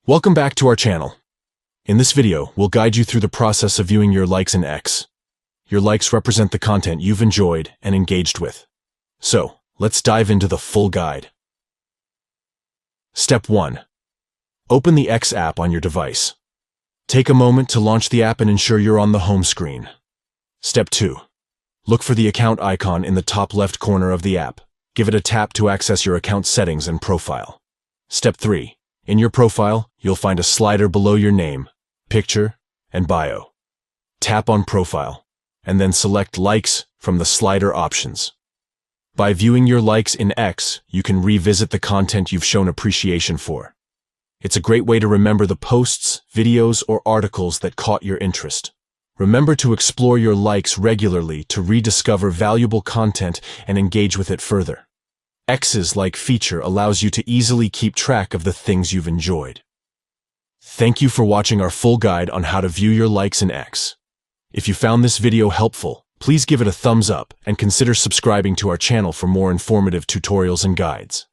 Welcome back to our channel. In this video, we'll guide you through the process of viewing your likes in X. Your likes represent the content you've enjoyed and engaged with. So, let's dive into the full guide. Step 1. Open the X app on your device. Take a moment to launch the app and ensure you're on the home screen. Step 2. Look for the account icon in the top left corner of the app. Give it a tap to access your account settings and profile. Step 3. In your profile, you'll find a slider below your name, picture, and bio. Tap on Profile, and then select Likes from the slider options. By viewing your likes in X, you can revisit the content you've shown appreciation for. It's a great way to remember the posts, videos, or articles that caught your interest. Remember to explore your likes regularly to rediscover valuable content and engage with it further. X's like feature allows you to easily keep track of the things you've enjoyed. Thank you for watching our full guide on how to view your likes in X. If you found this video helpful, please give it a thumbs up and consider subscribing to our channel for more informative tutorials and guides.